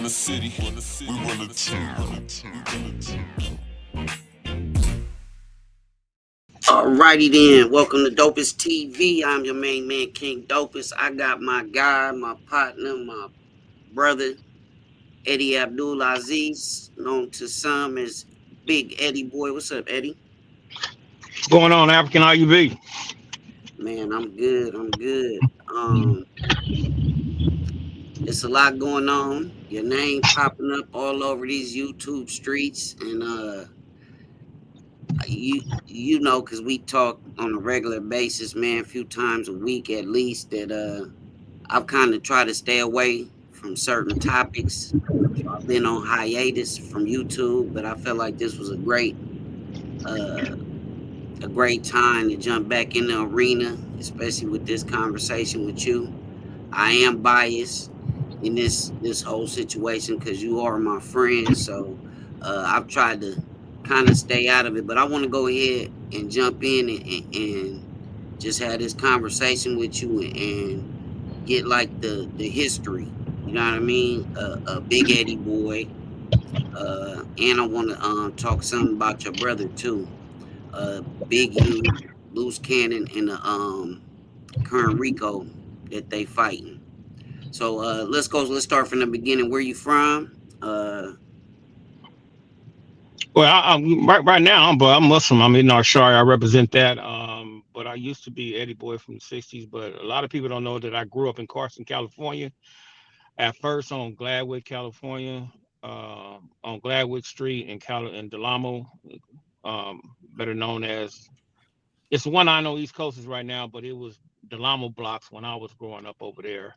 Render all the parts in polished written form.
run the city. We run the town. Alrighty then, welcome to Dopest TV. I'm your main man, King Dopest. I got my guy, my partner, my brother, Eddie Abdul Aziz, known to some as Big Eddie Boy. What's up, Eddie? What's going on, African? How you be? Man, I'm good. I'm good. It's a lot going on. Your name popping up all over these YouTube streets, and you know, cause we talk on a regular basis, man, a few times a week at least. That I've kind of tried to stay away from certain topics. So I've been on hiatus from YouTube, but I felt like this was uh, a great time to jump back in the arena, especially with this conversation with you. I am biased in this whole situation because you are my friend, so I've tried to kind of stay out of it. But I want to go ahead and jump in and just have this conversation with you and get like the history. You know what I mean? Big Eddie Boy. And I want to talk something about your brother too. Big U, Loose Cannon, and the current Rico that they fighting. So let's go. Let's start from the beginning. Where you from? Well, I'm right now. I'm Muslim. I'm in our Shari. I represent that. But I used to be Eddie Boy from the '60s. But a lot of people don't know that I grew up in Carson, California. At first on Gladwood, California, on Gladwood Street in Delamo, better known as it's the one I know East Coast is right now, but it was Delamo blocks when I was growing up over there.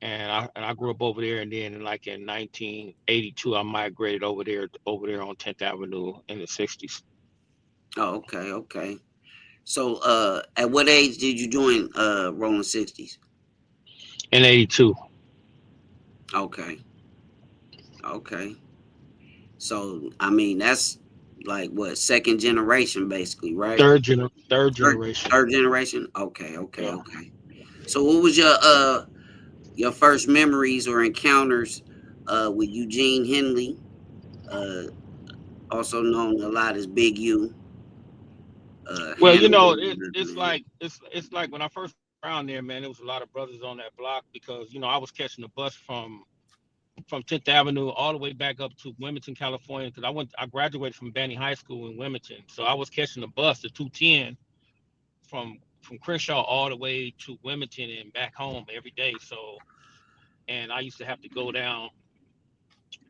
And I grew up over there, and then like in 1982, I migrated over there on 10th Avenue in the '60s. Oh, okay, okay. So at what age did you join Rolling 60's? In '82, Okay, okay. So I mean that's like what, second generation basically, right? third Third generation. third generation. Okay, okay, Yeah. okay. So what was your first memories or encounters with Eugene Henley, uh, also known a lot as Big U, Well, Hannibal? it's like when I first got around there, man. There was a lot of brothers on that block because I was catching the bus from 10th Avenue all the way back up to Wilmington, California, because I graduated from Banning High School in Wilmington, so I was catching the bus, the 210, from Crenshaw all the way to Wilmington and back home every day. So, and I used to have to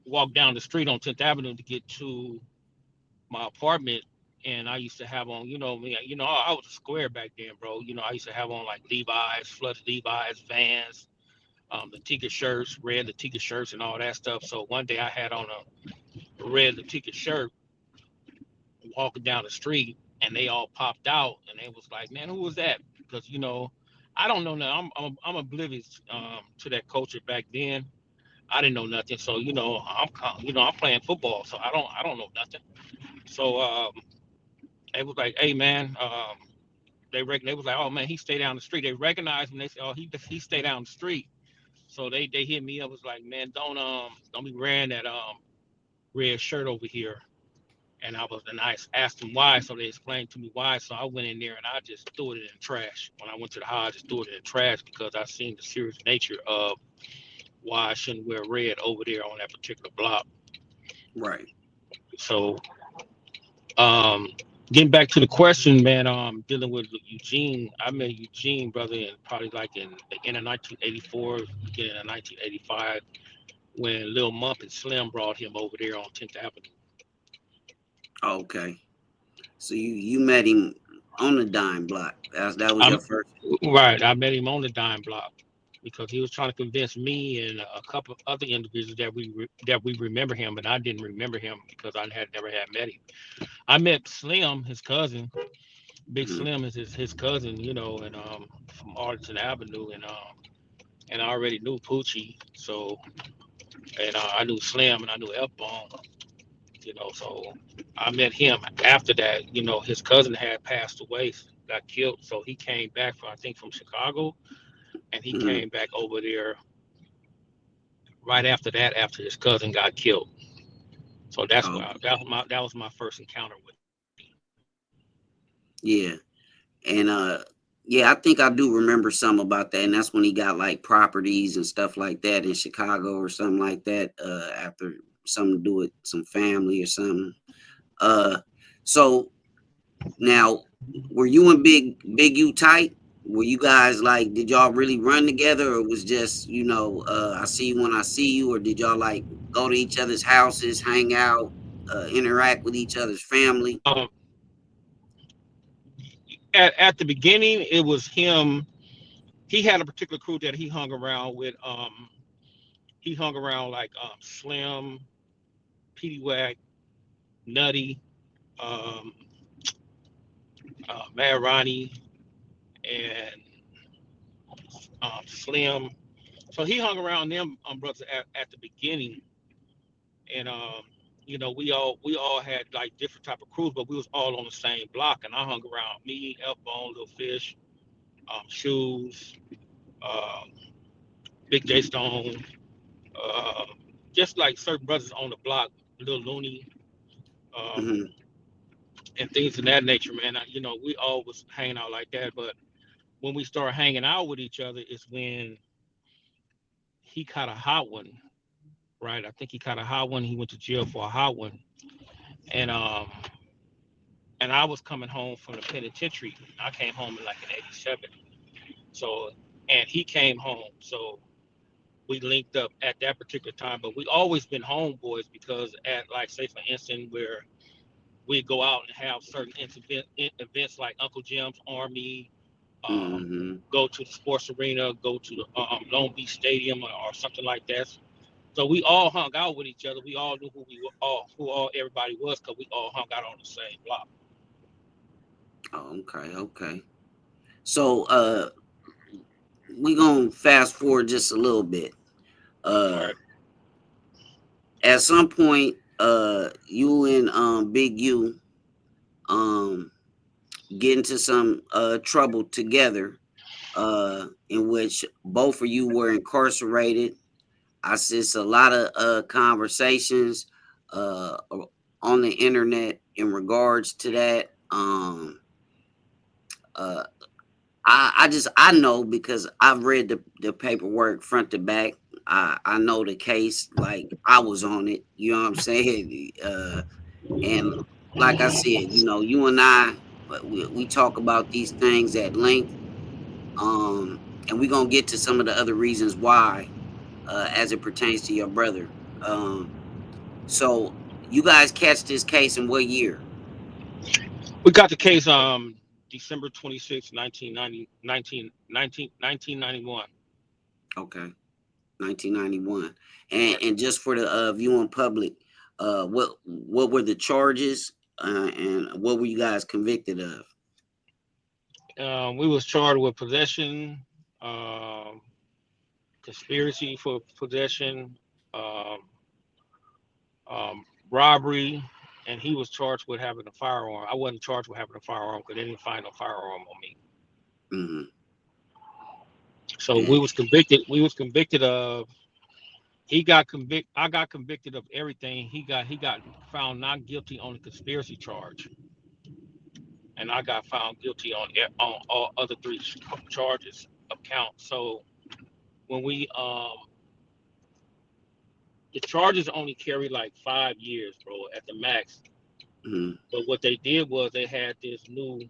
walk down the street on 10th Avenue to get to my apartment. And I used to have on, me, I was a square back then, bro. I used to have on like Levi's, flooded Levi's, Vans, the Tika shirts, red Tika shirts, and all that stuff. So one day I had on a red Tika shirt walking down the street, and they all popped out, and they was like, "Man, who was that?" Because I don't know now. I'm oblivious to that culture back then. I didn't know nothing, so I'm playing football, so I don't know nothing. So they was like, "Hey man," they was like, "Oh man, he stay down the street." They recognized him. They said, "Oh, he stay down the street." So they hit me up, was like, "Man, don't be wearing that red shirt over here." And I asked them why, so they explained to me why. So I went in there and I just threw it in the trash. When I went to the house, I just threw it in the trash because I seen the serious nature of why I shouldn't wear red over there on that particular block. Right. So, um, getting back to the question, man, dealing with Eugene, I met Eugene, brother, in probably like in the end of 1984, beginning of 1985, when Lil Mump and Slim brought him over there on 10th Avenue. Okay. So you met him on the dime block. That was I'm your first. right. I met him on the dime block because he was trying to convince me and a couple of other individuals that we remember him, but I didn't remember him because I had never had met him. I met Slim, his cousin. Big Mhm. Slim is his cousin, and from Arlington Avenue, and I already knew Poochie, so and I knew Slim and I knew F Bone, so I met him after that. His cousin had passed away, got killed, so he came back from I think from Chicago, and he Mhm. came back over there right after that, after his cousin got killed. So that's Oh, where that was my first encounter with him. yeah. And yeah, I think I do remember some about that. And that's when he got like properties and stuff like that in Chicago or something like that. After something to do with some family or something. Uh, so now, were you and Big U tight? Were you guys like, did y'all really run together, or was just, I see you when I see you, or did y'all like go to each other's houses, hang out, interact with each other's family? At the beginning, it was him. He had a particular crew that he hung around with. He hung around like Slim, Petey Wack, Nutty, um, Mad Ronnie, and Slim. So he hung around them brothers at the beginning, and we all had like different type of crews, but we was all on the same block, and I hung around me, F Bone, Little Fish, Shoes, um, Big J Stone, uh, just like certain brothers on the block, Little Looney, um, Hmm. and things of that nature, man. We all was hanging out like that, but when we started hanging out with each other is when he caught a hot one, right? I think he caught a hot one. He went to jail for a hot one, and I was coming home from the penitentiary. I came home in like in '87, so and he came home, so we linked up at that particular time. But we always been homeboys because at like say for instance where we go out and have certain events like Uncle Jim's Army, um, Hmm. go to the sports arena, go to the Long Beach Stadium or something like that. So we all hung out with each other. We all knew who all everybody was because we all hung out on the same block. Oh, okay, okay. So we gonna fast forward just a little bit. All Uh, right. at some point, you and Big U um get into some trouble together, in which both of you were incarcerated. I see a lot of conversations on the internet in regards to that. Uh, I know because I've read the paperwork front to back. I know the case like I was on it. You know what I'm saying? And like I said, you and I, we talk about these things at length. And we're gonna get to some of the other reasons why, as it pertains to your brother. Um, so you guys catch this case in what year? We got the case December 26, 1991. Okay, 1991. And Right. and just for the viewing public, what were the charges, and what were you guys convicted of? We was charged with possession, um, conspiracy for possession, um, robbery, and he was charged with having a firearm. I wasn't charged with having a firearm because they didn't find no firearm on me. Hmm. So we And was convicted. We was convicted of. He got convicted. I got convicted of everything. He got found not guilty on the conspiracy charge, and I got found guilty on all other three charges of count. So when we the charges only carry like 5 years, bro, at the max. mhm, But what they did was they had this new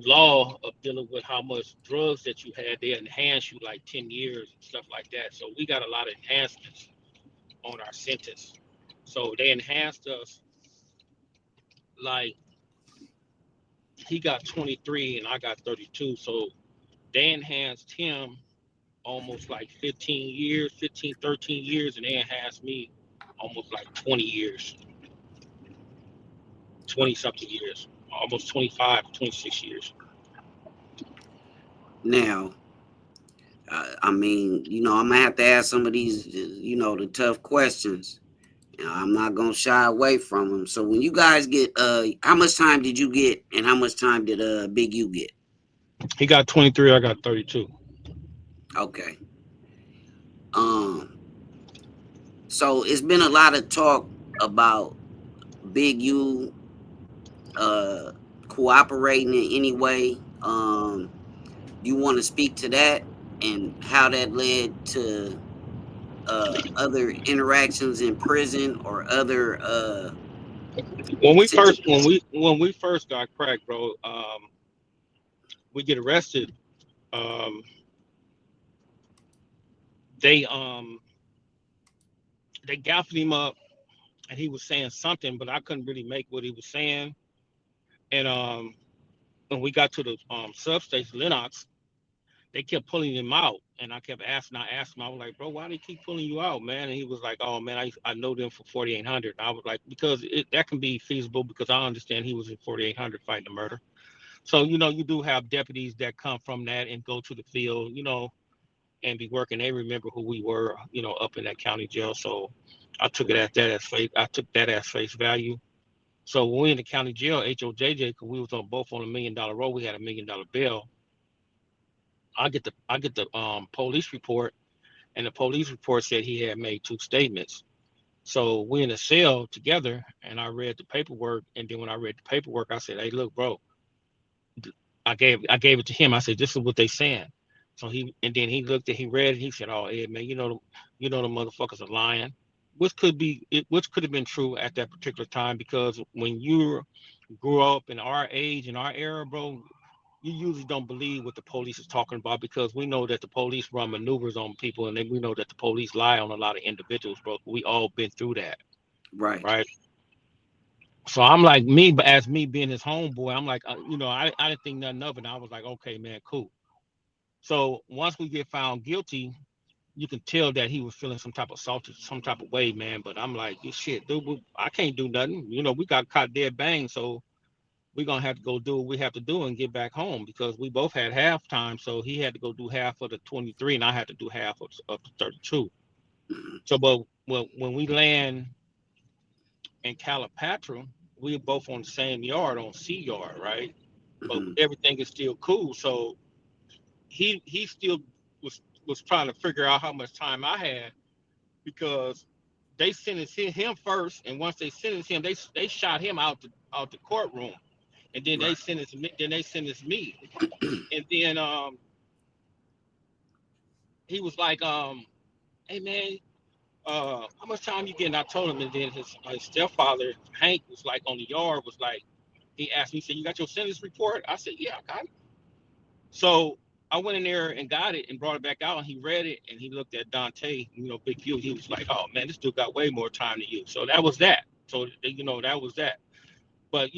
law of dealing with how much drugs that you had. They enhanced you like 10 years and stuff like that. So we got a lot of enhancements on our sentence. So they enhanced us like he got 23 and I got 32. So they enhanced him almost like 15 years, 15, 13 years, and they enhanced me almost like 20 years, uh, 20 something years, almost 25, 26 years. now, I mean, I'm gonna have to ask some of these, the tough questions. I'm not gonna shy away from them. So when you guys get, how much time did you get, and how much time did Big U get? He got 23, I got 32. Okay. So it's been a lot of talk about Big U uh cooperating in any way. You want to speak to that and how that led to other interactions in prison or other When we first situations? when we first got cracked, bro, we get arrested. Um, they they gaffed him up, and he was saying something, but I couldn't really make what he was saying. And when we got to the substation, Lennox, they kept pulling him out, and I kept asking. I asked him, I was like, bro, why they keep pulling you out, man? And he was like, oh man, I know them for 4800. I was like, because that can be feasible because I understand he was in 4800 fighting the murder. So you do have deputies that come from that and go to the field, and be working. They remember who we were, up in that county jail. So I took it Right. as that as face. I took that as face value. So when we in the county jail, HOJJ, because we was on both on $1 million roll, we had $1 million bail. I get the police report, and the police report said he had made two statements. So we in a cell together, and I read the paperwork. And then when I read the paperwork, I said, "Hey, look, bro." I gave it to him. I said, "This is what they saying." So he looked at he read it. He said, "Oh, Ed, man, the motherfuckers are lying," which could have been true at that particular time because when you grew up in our age in our era, bro, you usually don't believe what the police is talking about because we know that the police run maneuvers on people, and then we know that the police lie on a lot of individuals, bro. We all been through that, Right. right? So I'm like me, but as me being his homeboy, I'm like, I didn't think nothing of it. I was like, okay, man, cool. So once we get found guilty, you can tell that he was feeling some type of salty, some type of way, man. But I'm like, shit, dude, I can't do nothing. We got caught dead bang, so we're gonna have to go do what we have to do and get back home because we both had halftime. So he had to go do half of the 23, and I had to do half of the 32. Hmm. So, but when we land in Calipatra, we were both on the same yard on C yard, right? But Hmm. everything is still cool. So he still was trying to figure out how much time I had because they sentenced him first, and once they sentenced him, they shot him out the courtroom, and then they Right. sentenced me. Then they sentenced me, and then he was like, "Hey man, how much time you getting?" I told him, and then his stepfather Hank was like on the yard was like, he asked me, he said, "You got your sentence report?" I said, "Yeah, I got it." So I went in there and got it and brought it back out, and he read it, and he looked at Dante, Big U. He was like, "Oh man, this dude got way more time than you." So that was that. So that was that. But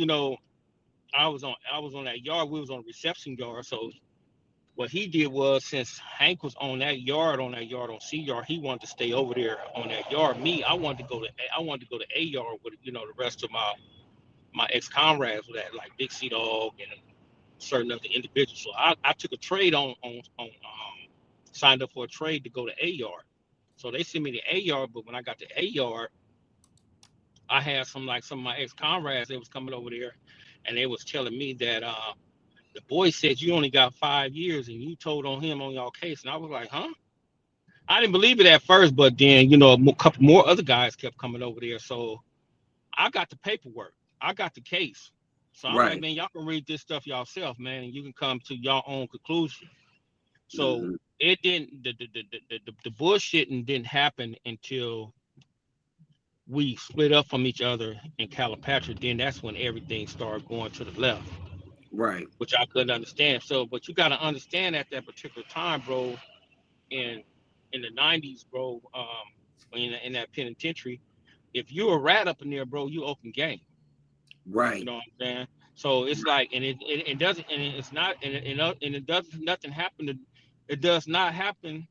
I was on that yard. We was on a reception yard. So what he did was, since Hank was on that yard on C yard, he wanted to stay over there on that yard. Me, I wanted to go to A yard with the rest of my ex comrades with that, like Big C Dog and certain other individuals. So I took a trade signed up for a trade to go to A yard. So they sent me to A yard, but when I got to A yard, I had some of my ex comrades. They was coming over there, and they was telling me that the boy said you only got 5 years, and you told on him on y'all case. And I was like, huh? I didn't believe it at first, but then a couple more other guys kept coming over there. So I got the paperwork. I got the case. So I'm like, Right. man, y'all can read this stuff yourself, man, and you can come to your own conclusion. So Hmm. it didn't the bullshitting didn't happen until we split up from each other in Calipatra. Then that's when everything started going to the left, Right. which I couldn't understand. So, but you got to understand at that particular time, bro, in in the '90s, bro, in that penitentiary, if you a rat up in there, bro, you open game. You Right. know what I'm saying? So it's like, and it doesn't, and it's not, and it doesn't, nothing happen. It does not happen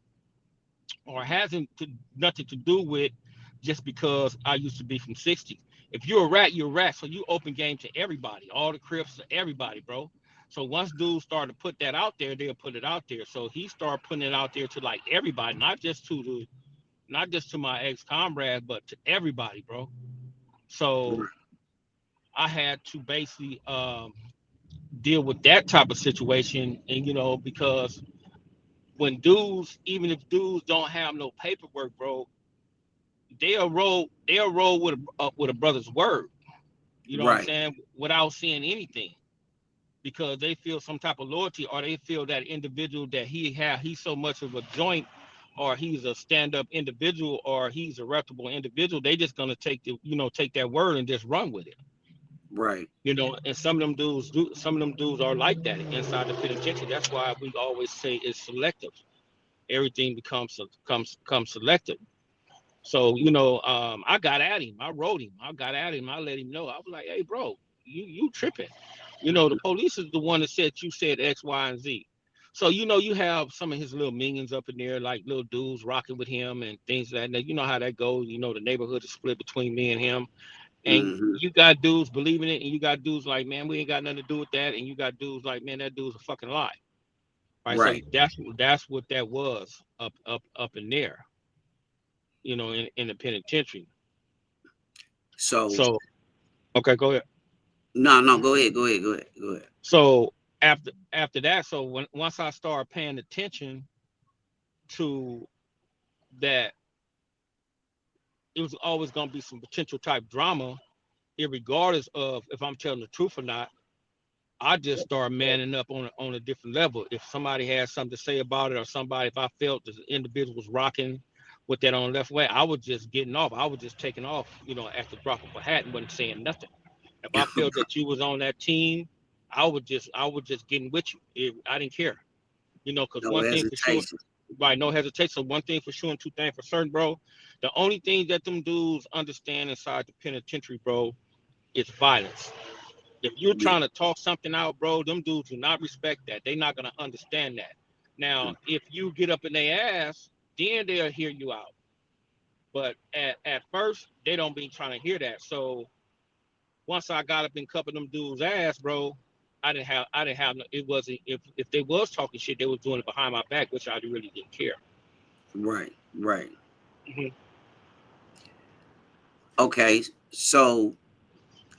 or hasn't nothing to do with just because I used to be from 60. If you're a rat, you're a rat. So you open game to everybody, all the Crips, everybody, bro. So once dudes started to put that out there, they'll put it out there. So he started putting it out there to like everybody, not just to my ex comrades, but to everybody, bro. So I had to basically deal with that type of situation, and because even if dudes don't have no paperwork, bro, they'll roll with a brother's word. You know what I'm Right. saying? Without seeing anything, because they feel some type of loyalty, or they feel that individual that he's so much of a joint, or he's a stand-up individual, or he's a reputable individual. They just gonna take that word and just run with it. Right. And some of them dudes are like that inside the penitentiary. That's why we always say it's selective. Everything becomes selective. So, I got at him. I wrote him. I got at him. I let him know. I was like, hey, bro, you tripping. The police is the one that said you said X, Y, and Z. So, you have some of his little minions up in there, like little dudes rocking with him and things like that. You know how that goes. The neighborhood is split between me and him. And Mm-hmm. you got dudes believing it, and you got dudes like, man, we ain't got nothing to do with that. And you got dudes like, man, that dude's a fucking lie. Right. So Right. that's what that was up in there, in the penitentiary. So So, okay, go ahead. no, no, go ahead, go ahead, go ahead, go ahead. So after that, so once I started paying attention to that, it was always gonna be some potential type drama, regardless of if I'm telling the truth or not. I just started manning up on a different level. If somebody had something to say about it, or if I felt the individual was rocking with that on the left way, I was just getting off. I was just taking off, at the drop of a hat and wasn't saying nothing. If I felt that you was on that team, I was just getting with you. I didn't care, because No one thing for sure, hesitation. right? No hesitation. So one thing for sure and two things for certain, bro. The only thing that them dudes understand inside the penitentiary, bro, is violence. If you're Yeah. trying to talk something out, bro, them dudes do not respect that. They're not gonna understand that. Now, if you get up in their ass, then they'll hear you out. But at first, they don't be trying to hear that. So once I got up and cupping them dudes' ass, bro, I didn't have no, it wasn't if they was talking shit, they was doing it behind my back, which I really didn't care. Right. Right. Mhm. Okay. So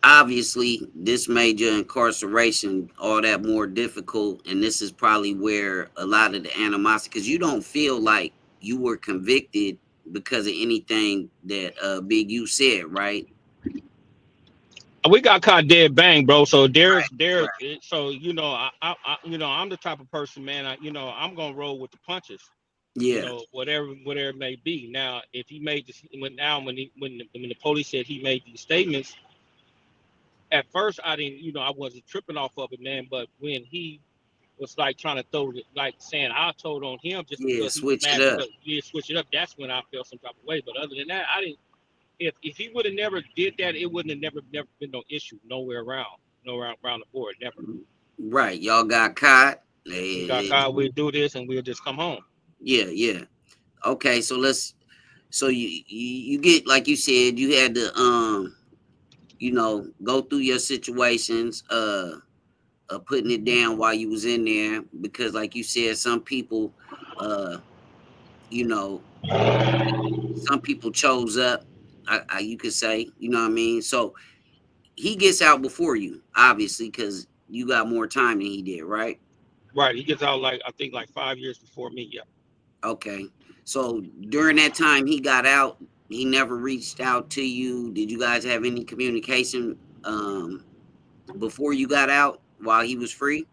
obviously this made your incarceration all that more difficult, and this is probably where a lot of the animosity, because you don't feel like you were convicted because of anything that Big U said, right? We got caught dead bang, bro. So Right. there's Right. so I'm the type of person, man. I'm gonna roll with the punches. Yeah. Whatever it may be. Now, if he made this, when the police said he made these statements, at first I didn't, I wasn't tripping off of it, man. But when he was like trying to throw it, like saying I told on him just Yeah. because he was Switch it mad up. because he had switched it up, that's when I felt some type of way. But other than that, I didn't. If he would have never did that, it wouldn't have never been no issue nowhere around, around the board, never. Right. Y'all got caught. We got caught, we'd do this, and we'll just come home. Yeah. Yeah. Okay. So let's. So you get, like you said, you had to go through your situations, putting it down while you was in there, because like you said, some people, uh, you know, some people chose up. You could say, you know what I mean. So he gets out before you, obviously, because you got more time than he did, right? Right. He gets out like I think like 5 years before me. Yeah. Okay. So during that time he got out, he never reached out to you. Did you guys have any communication before you got out while he was free?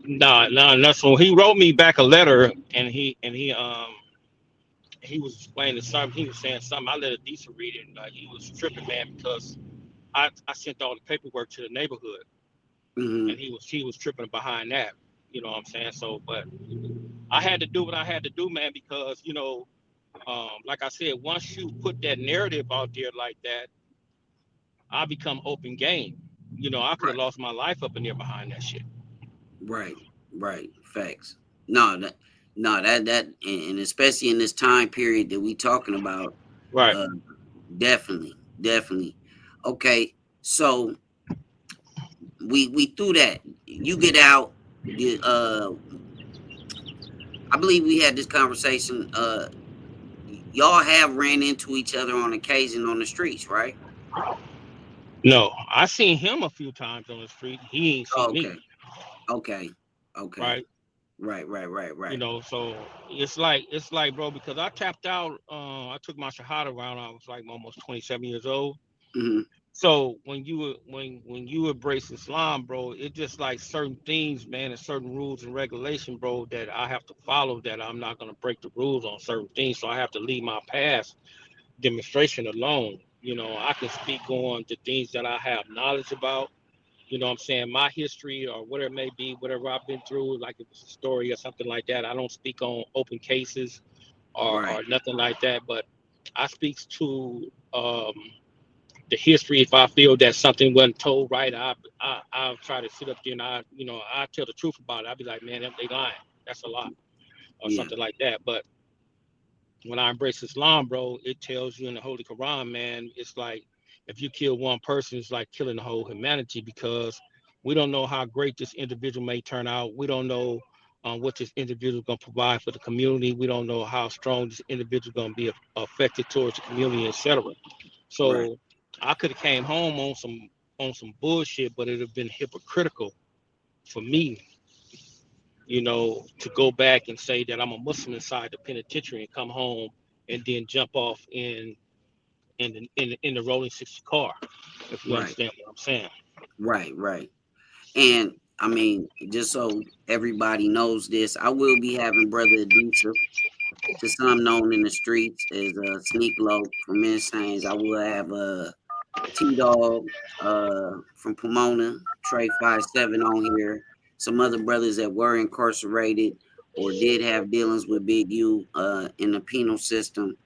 Nah, nah, no. So he wrote me back a letter, and he was explaining something. He was saying something. I let a decent read it. He was tripping, man, because I sent all the paperwork to the neighborhood, Hmm. and he was tripping behind that. You know what I'm saying? So, but I had to do what I had to do, man, because like I said, once you put that narrative out there like that, I become open game. I could have Right. lost my life up in there behind that shit. Right. Right. Facts. No, that no that and especially in this time period that we talking about, Right. uh definitely, definitely. Okay, so we threw that. You get out. The I believe we had this conversation. Y'all have ran into each other on occasion on the streets, right? No, I seen him a few times on the street. He ain't Oh, seen me. okay. Okay. Okay. Right. Right, right, right, You right. know, so it's like, bro, because I tapped out. I took my shahada around. I was like almost 27 years old. Hmm. So when you embrace Islam, bro, it just like certain things, man, and certain rules and regulation, bro, that I have to follow. That I'm not gonna break the rules on certain things. So I have to leave my past demonstration alone. You know, I can speak on the things that I have knowledge about. You know what I'm saying? My history or whatever it may be, whatever I've been through, like if it's a story or something like that. I don't speak on open cases Right, or nothing like that, but I speak to the history. If I feel that something wasn't told right, I'll try to sit up there and I tell the truth about it. I'll be like, man, they lying. That's a lie or yeah, something like that. But when I embrace Islam, bro, it tells you in the Holy Quran, man, it's like if you kill one person, it's like killing the whole humanity because we don't know how great this individual may turn out. We don't know what this individual is going to provide for the community. We don't know how strong this individual is going to be affected towards the community, etc. right, So I could have came home on some bullshit, but it'd have been hypocritical for me, to go back and say that I'm a Muslim inside the penitentiary and come home and then jump off in the rolling 60 car, if you right, understand what I'm saying. right, right. And I mean, just so everybody knows this, I will be having Brother Adisa, to some known in the streets as Sneak Low from Insane. I will have T Dog from Pomona, Trey 57 on here, some other brothers that were incarcerated or did have dealings with Big U in the penal system.